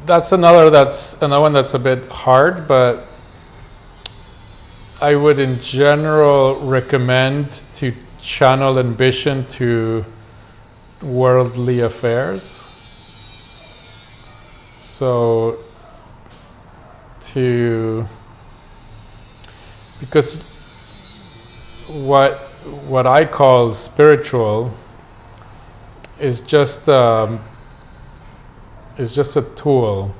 That's another one that's a bit hard, but I would in general recommend to channel ambition to worldly affairs. So because what I call spiritual is just a tool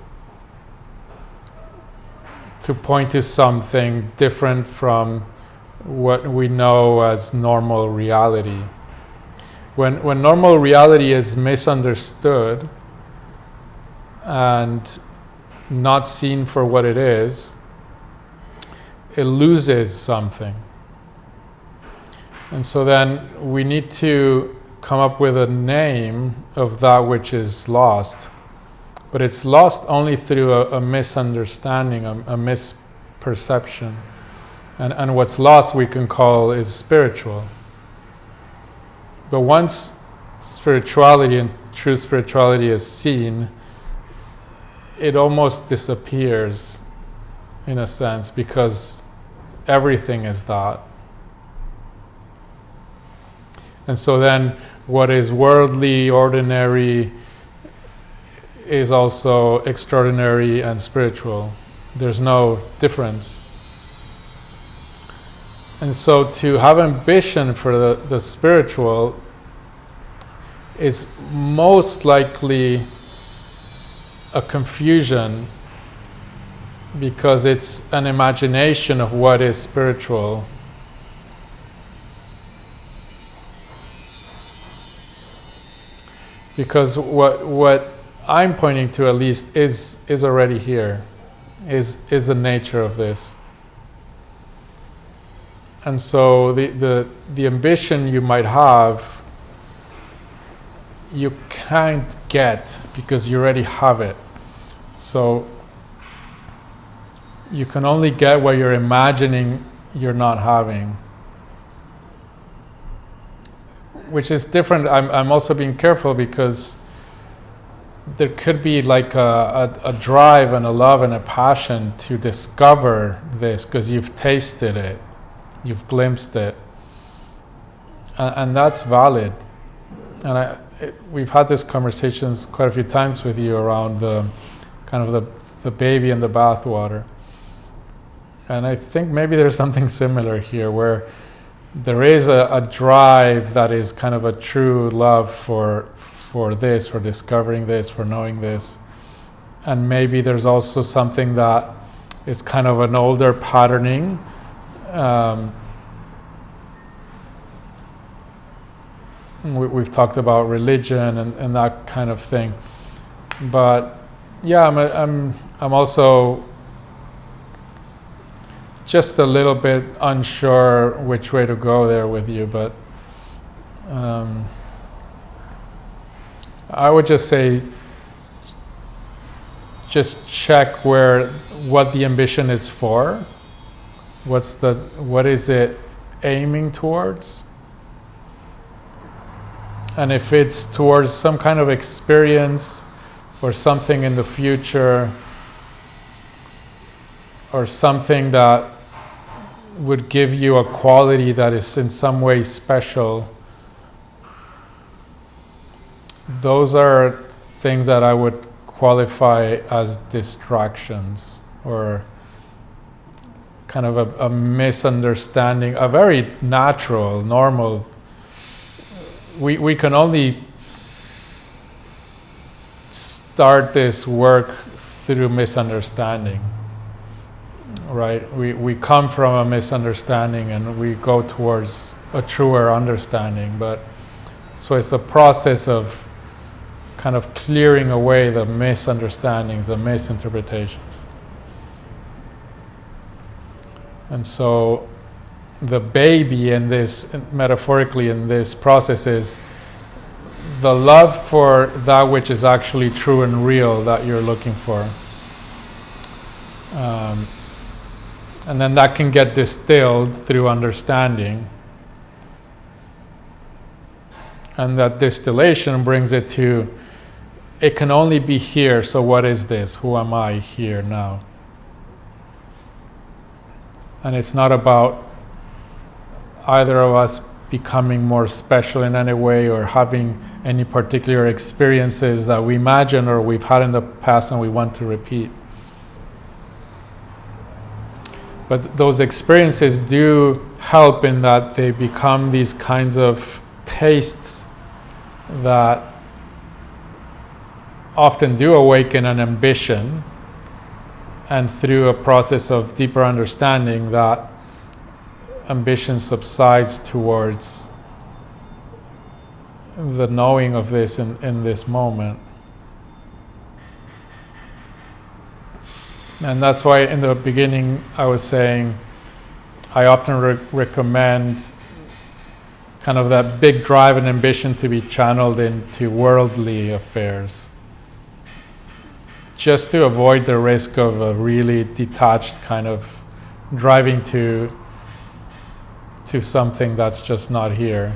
to point to something different from what we know as normal reality. When normal reality is misunderstood and not seen for what it is, it loses something. And so then we need to come up with a name of that which is lost. But it's lost only through a misunderstanding, a misperception. And what's lost we can call is spiritual. But once spirituality and true spirituality is seen, it almost disappears in a sense, because everything is that. And so then what is worldly, ordinary, is also extraordinary and spiritual. There's no difference. And so to have ambition for the spiritual is most likely a confusion, because it's an imagination of what is spiritual. Because what I'm pointing to, at least, is already here, is the nature of this. And so the ambition you might have, you can't get because you already have it. So you can only get what you're imagining you're not having, which is different. I'm also being careful, because there could be like a drive and a love and a passion to discover this, because you've tasted it, you've glimpsed it, and that's valid. And we've had these conversations quite a few times with you around the kind of the baby in the bathwater. And I think maybe there's something similar here, where there is a drive that is kind of a true love for this, for discovering this, for knowing this. And maybe there's also something that is kind of an older patterning. We've talked about religion and that kind of thing. But yeah, I'm also just a little bit unsure which way to go there with you, but I would just say, just check what the ambition is for. What is it aiming towards? And if it's towards some kind of experience or something in the future, or something that would give you a quality that is in some way special, those are things that I would qualify as distractions, or kind of a misunderstanding, a very natural, normal. We can only start this work through misunderstanding, right? We come from a misunderstanding and we go towards a truer understanding. But so it's a process of kind of clearing away the misunderstandings, the misinterpretations. And so the baby in this, metaphorically in this process, is the love for that which is actually true and real that you're looking for. And then that can get distilled through understanding. And that distillation brings it to it can only be here, so what is this? Who am I here now? And it's not about either of us becoming more special in any way or having any particular experiences that we imagine or we've had in the past and we want to repeat. But those experiences do help in that they become these kinds of tastes that often do awaken an ambition, and through a process of deeper understanding, that ambition subsides towards the knowing of this in this moment. And that's why in the beginning I was saying I often recommend kind of that big drive and ambition to be channeled into worldly affairs, just to avoid the risk of a really detached kind of driving to something that's just not here.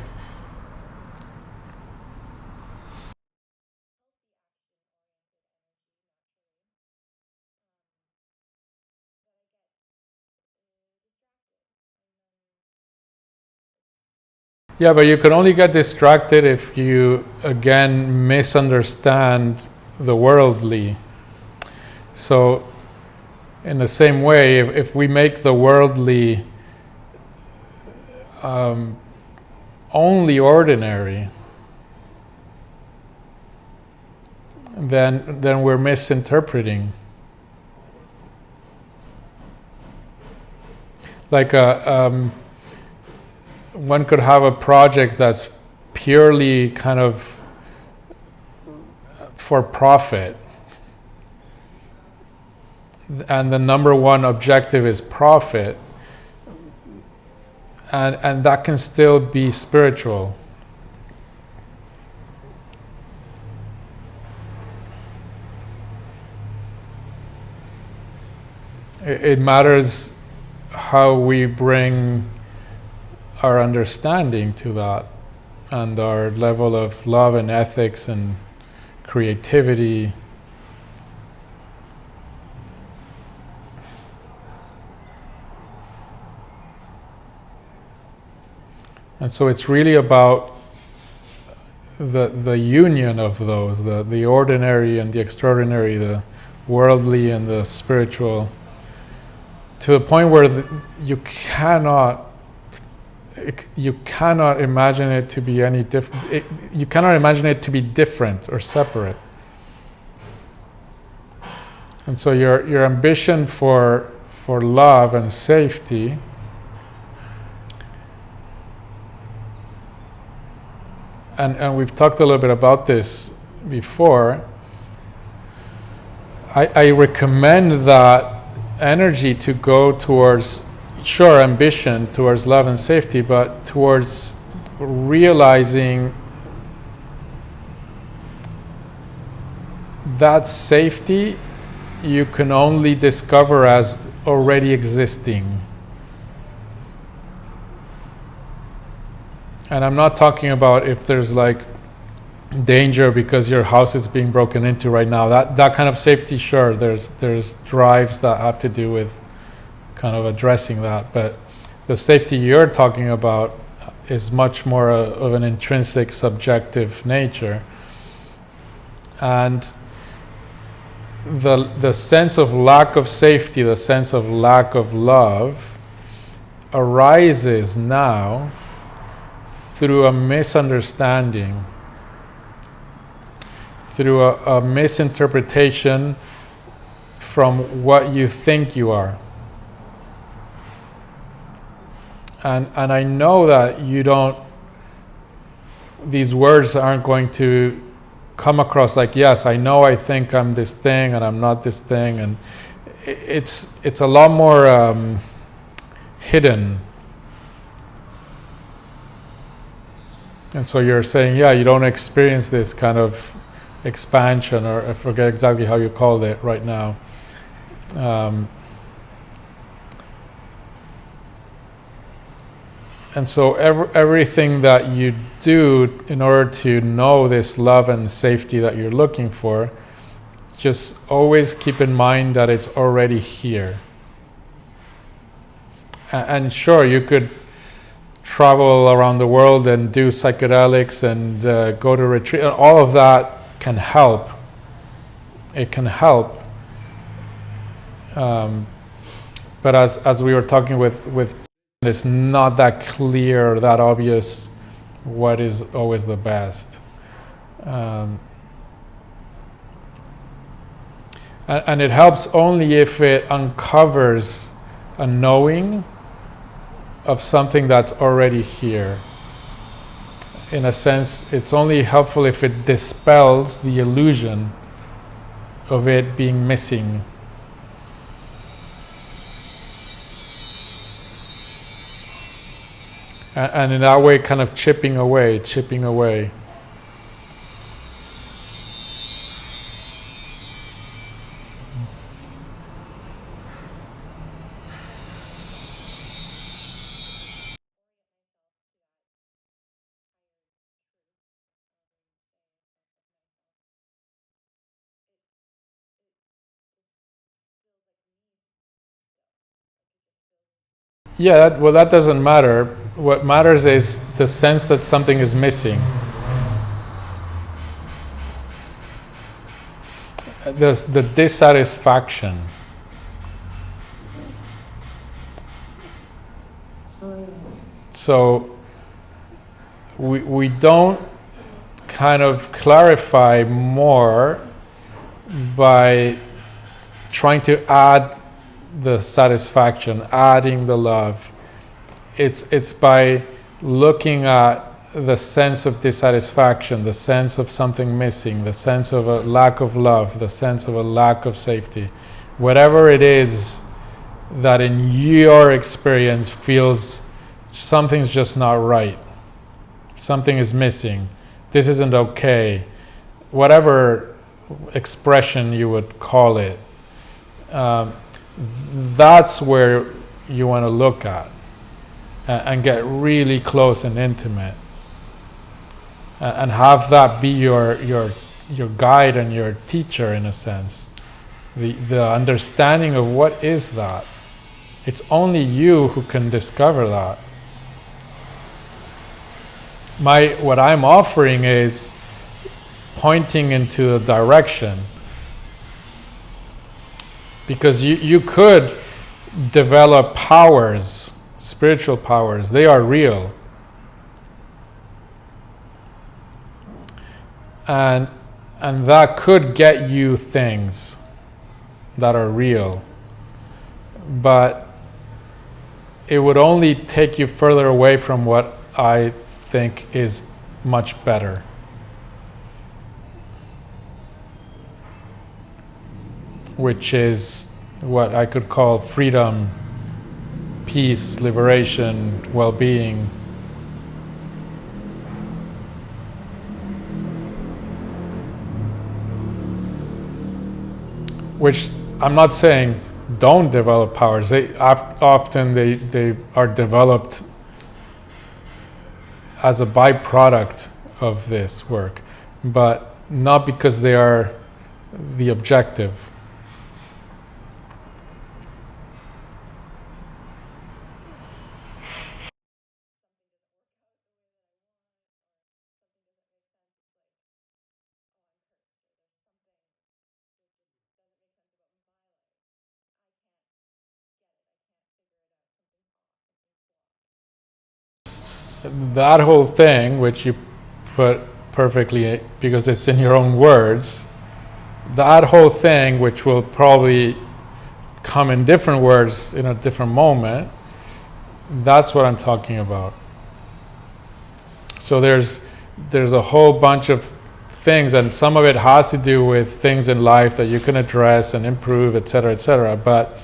Yeah, but you can only get distracted if you, again, misunderstand the worldly. So, in the same way, if we make the worldly only ordinary, then we're misinterpreting. Like one could have a project that's purely kind of for profit, and the number one objective is profit, and that can still be spiritual. It matters how we bring our understanding to that, and our level of love and ethics and creativity. And so it's really about the union of those, the ordinary and the extraordinary, the worldly and the spiritual, to a point where you cannot imagine it to be any different. You cannot imagine it to be different or separate. And so your ambition for love and safety and we've talked a little bit about this before. I recommend that energy to go towards, sure, ambition, towards love and safety, but towards realizing that safety you can only discover as already existing. And I'm not talking about if there's like danger because your house is being broken into right now. That kind of safety, sure, there's drives that have to do with kind of addressing that, but the safety you're talking about is much more of an intrinsic subjective nature. And the sense of lack of safety, the sense of lack of love arises now through a misunderstanding, through a misinterpretation from what you think you are. And I know that you don't, these words aren't going to come across like, yes, I know I think I'm this thing and I'm not this thing, and it's a lot more hidden. And so you're saying, yeah, you don't experience this kind of expansion, or I forget exactly how you called it right now. And so everything that you do in order to know this love and safety that you're looking for, just always keep in mind that it's already here. And sure, you could travel around the world and do psychedelics and go to retreat. All of that can help. It can help. But as we were talking with, it's not that clear or that obvious what is always the best. And it helps only if it uncovers a knowing of something that's already here. In a sense, it's only helpful if it dispels the illusion of it being missing. And in that way, kind of chipping away. Yeah, that doesn't matter. What matters is the sense that something is missing. The dissatisfaction. So we don't kind of clarify more by trying to add the satisfaction, adding the love. It's by looking at the sense of dissatisfaction, the sense of something missing, the sense of a lack of love, the sense of a lack of safety. Whatever it is that in your experience feels something's just not right, something is missing, this isn't okay, whatever expression you would call it, that's where you want to look at and get really close and intimate, and have that be your guide and your teacher, in a sense. The understanding of what is that. It's only you who can discover that. What I'm offering is pointing into a direction, because you could develop powers, spiritual powers. They are real, and that could get you things that are real, but it would only take you further away from what I think is much better. Which is what I could call freedom, peace, liberation, well-being. Which I'm not saying don't develop powers. They often are developed as a byproduct of this work, but not because they are the objective. That whole thing, which you put perfectly because it's in your own words, that whole thing, which will probably come in different words in a different moment, that's what I'm talking about. So there's a whole bunch of things, and some of it has to do with things in life that you can address and improve, etc., but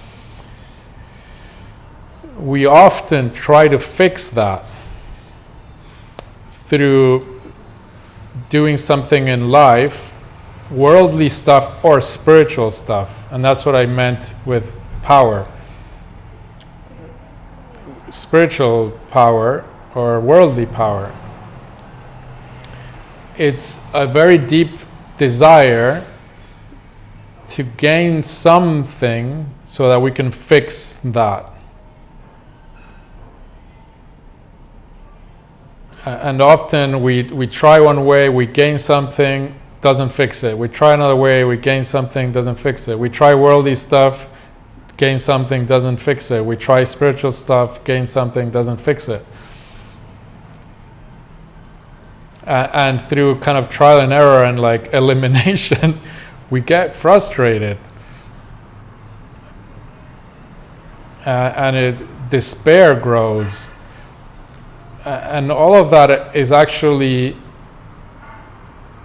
we often try to fix that through doing something in life, worldly stuff or spiritual stuff. And that's what I meant with power. Spiritual power or worldly power. It's a very deep desire to gain something so that we can fix that. And often we try one way, we gain something, doesn't fix it. We try another way, we gain something, doesn't fix it. We try worldly stuff, gain something, doesn't fix it. We try spiritual stuff, gain something, doesn't fix it. And through kind of trial and error and like elimination, we get frustrated. And despair grows. And all of that is actually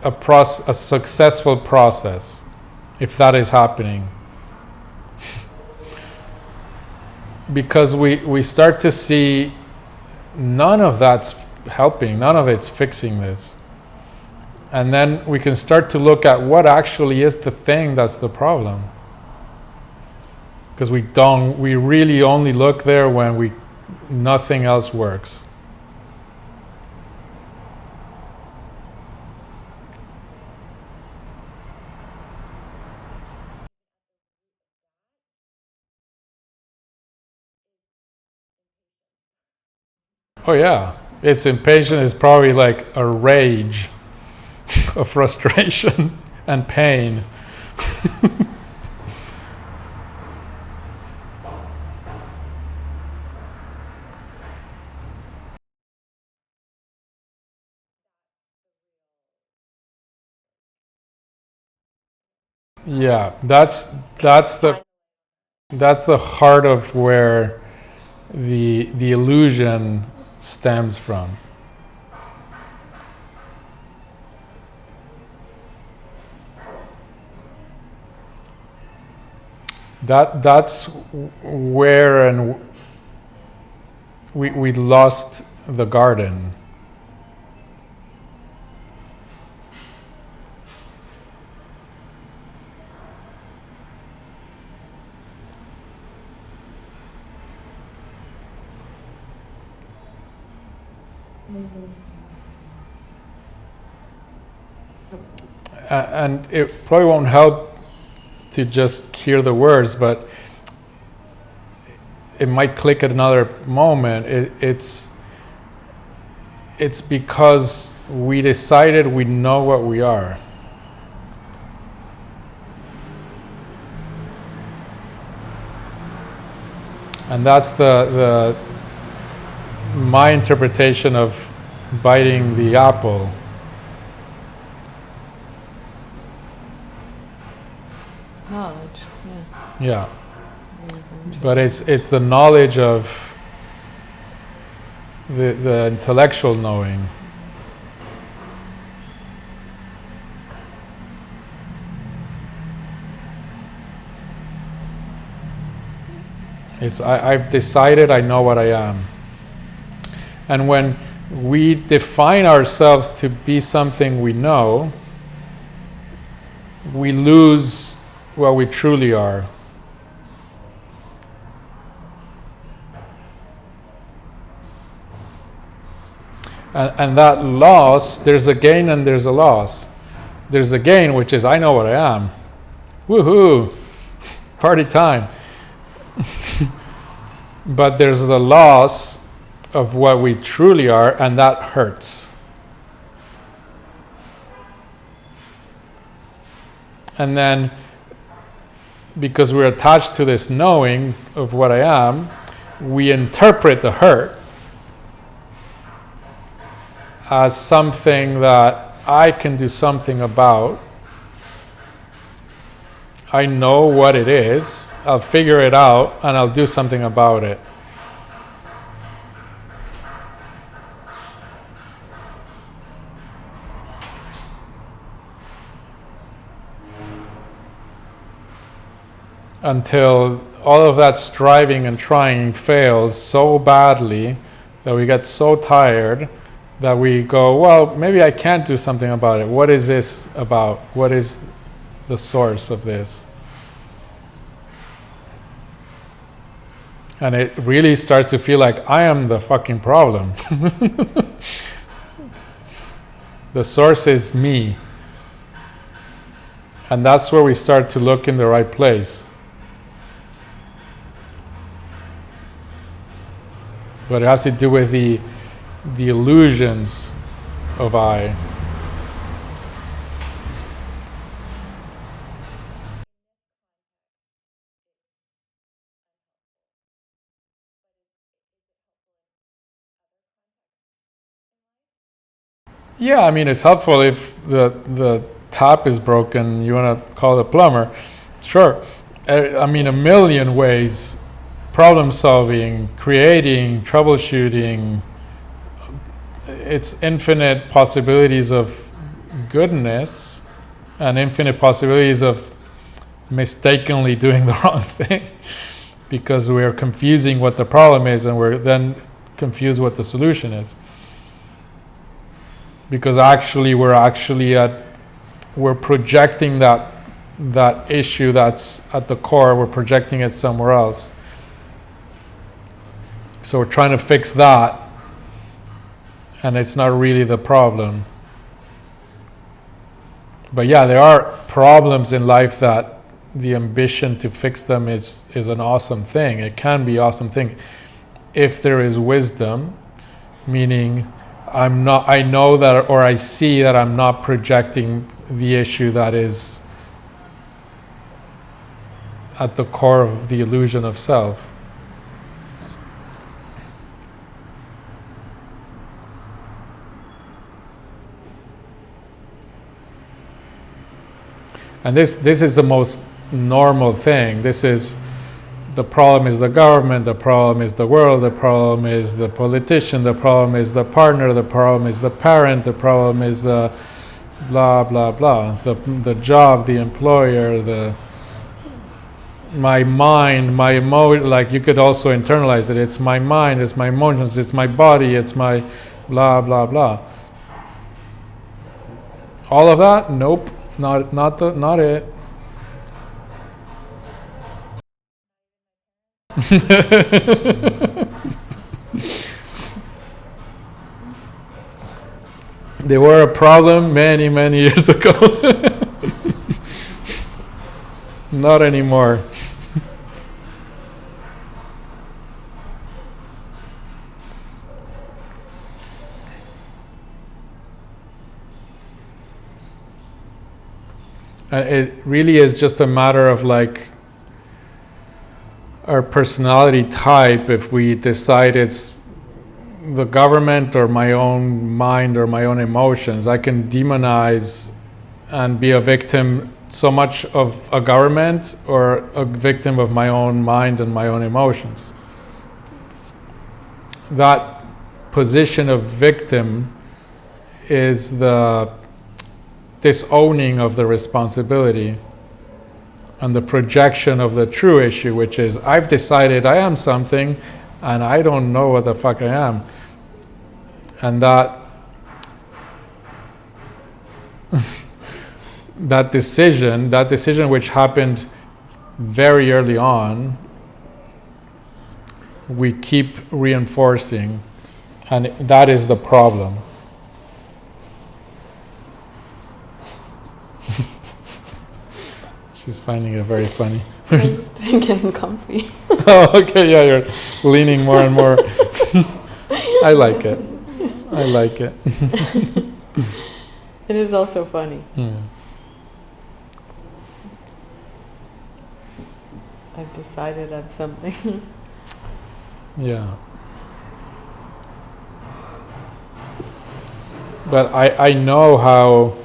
a successful process, if that is happening. Because we start to see none of that's helping, none of it's fixing this. And then we can start to look at what actually is the thing that's the problem. Because we really only look there when nothing else works. Oh yeah, it's impatient is probably like a rage of frustration and pain. Yeah, that's the heart of where the illusion stems from. That's where we lost the garden. And it probably won't help to just hear the words, but it might click at another moment. It's because we decided we know what we are. And that's my interpretation of biting the apple. Knowledge, yeah. Yeah. But it's the knowledge of the intellectual knowing. I've decided I know what I am. And when we define ourselves to be something we know, we lose what we truly are. And that loss, there's a gain and there's a loss. There's a gain, which is I know what I am. Woohoo! Party time. But there's the loss of what we truly are, and that hurts. And then, because we're attached to this knowing of what I am, we interpret the hurt as something that I can do something about. I know what it is, I'll figure it out, and I'll do something about it. Until all of that striving and trying fails so badly that we get so tired that we go, well, maybe I can't do something about it. What is this about? What is the source of this? And it really starts to feel like I am the fucking problem. The source is me. And that's where we start to look in the right place. But it has to do with the illusions of I. Yeah, I mean, it's helpful if the tap is broken, you want to call the plumber. Sure. I mean, a million ways. Problem solving, creating, troubleshooting. It's infinite possibilities of goodness and infinite possibilities of mistakenly doing the wrong thing because we're confusing what the problem is and we're then confused what the solution is. Because actually we're projecting that issue that's at the core, we're projecting it somewhere else. So we're trying to fix that, and it's not really the problem. But yeah, there are problems in life that the ambition to fix them is an awesome thing. It can be an awesome thing if there is wisdom, meaning I know that, or I see that I'm not projecting the issue that is at the core of the illusion of self. And this is the most normal thing. This is the problem is the government, the problem is the world, the problem is the politician, the problem is the partner, the problem is the parent, the problem is the blah blah blah, the job, the employer, my mind, my emotion. Like you could also internalize it. It's my mind, it's my emotions, it's my body, it's my blah blah blah. All of that? Nope, not it. They were a problem many years ago. Not anymore. It really is just a matter of like our personality type. If we decide it's the government or my own mind or my own emotions, I can demonize and be a victim so much of a government or a victim of my own mind and my own emotions. That position of victim is the disowning of the responsibility and the projection of the true issue, which is I've decided I am something and I don't know what the fuck I am. And that decision which happened very early on, we keep reinforcing, and that is the problem. She's finding it very funny. I'm just getting comfy. Oh, okay, yeah, you're leaning more and more. I like it. It is also funny. I've decided I'm something. Yeah. But I know how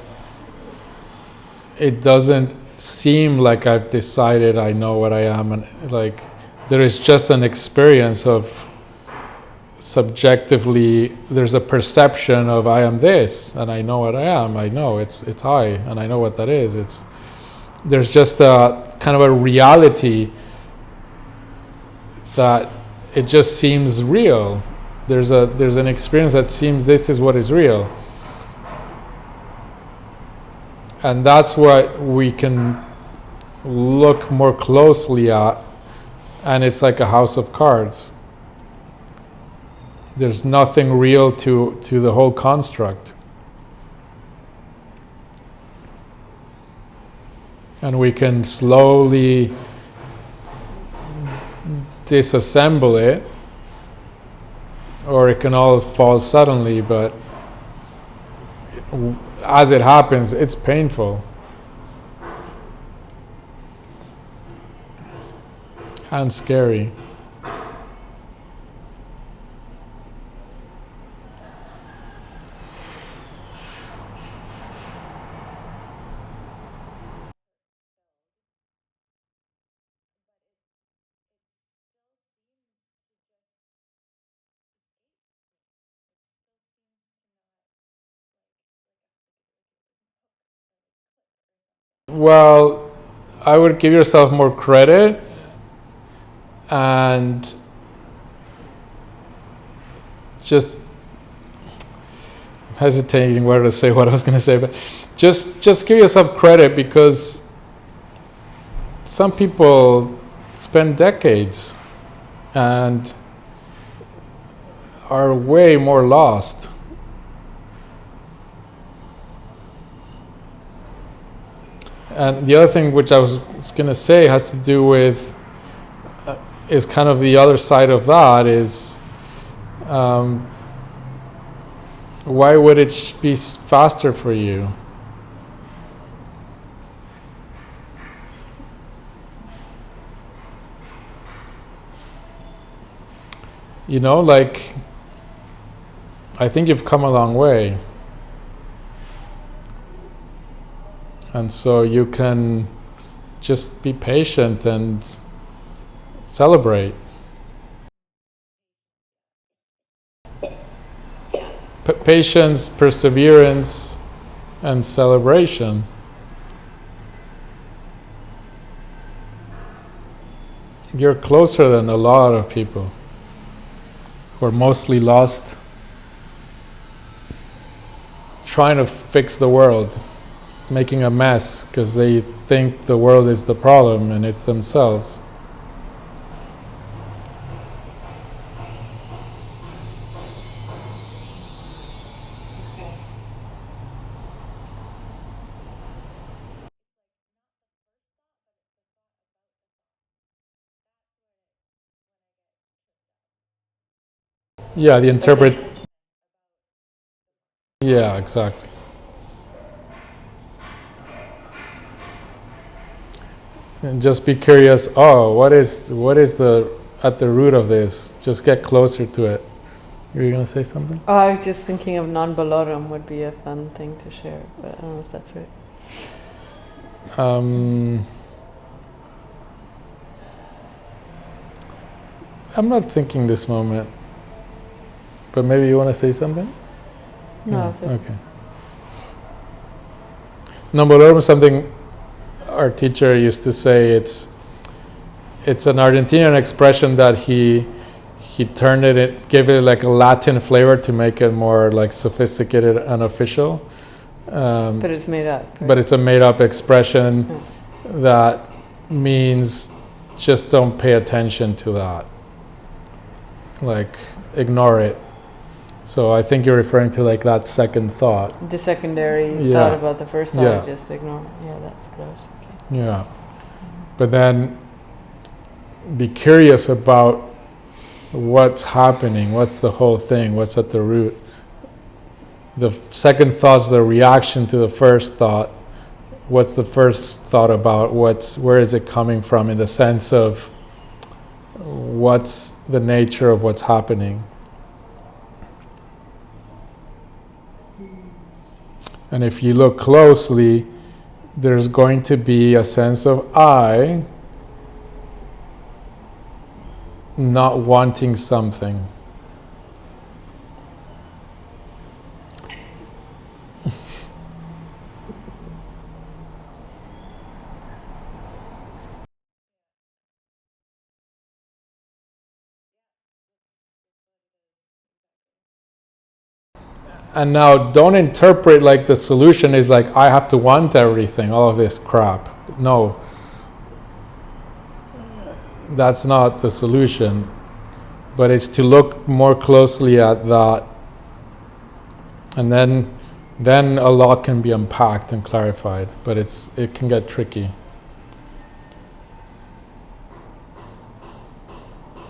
it doesn't seem like I've decided I know what I am, and like there is just an experience of subjectively, there's a perception of I am this and I know what I am. I know it's I and I know what that is. There's just a kind of a reality that it just seems real. There's an experience that seems this is what is real. And that's what we can look more closely at and it's like a house of cards. There's nothing real to the whole construct. And we can slowly disassemble it, or it can all fall suddenly, but as it happens, it's painful. And scary. Well, I would give yourself more credit and just hesitating whether to say what I was going to say, but just give yourself credit, because some people spend decades and are way more lost. And the other thing which I was going to say has to do with, is kind of the other side of that, is why would it be faster for you? You know, like, I think you've come a long way. And so you can just be patient and celebrate. Patience, perseverance, and celebration. You're closer than a lot of people who are mostly lost, trying to fix the world, making a mess because they think the world is the problem and it's themselves. Yeah, the interpret. Yeah, exactly. And just be curious. Oh, what is the at the root of this? Just get closer to it. You were gonna say something? Oh, I was just thinking of non-balorum would be a fun thing to share, but I don't know if that's right. I'm not thinking this moment, but maybe you want to say something? No, okay. Non-balorum is something our teacher used to say. It's an Argentinian expression that he turned it, gave it like a Latin flavor to make it more like sophisticated and official. But it's made up. Right? But it's a made-up expression that means just don't pay attention to that. Like, ignore it. So I think you're referring to like that second thought. The secondary thought about the first thought, just ignore it. Yeah, that's what I was thinking. Yeah. But then be curious about what's happening, what's the whole thing, what's at the root. The second thought's the reaction to the first thought. What's the first thought about? Where is it coming from, in the sense of what's the nature of what's happening? And if you look closely, there's going to be a sense of I not wanting something. And now don't interpret like the solution is like I have to want everything, all of this crap. No. that's not the solution, but it's to look more closely at that, and then a lot can be unpacked and clarified, but it can get tricky.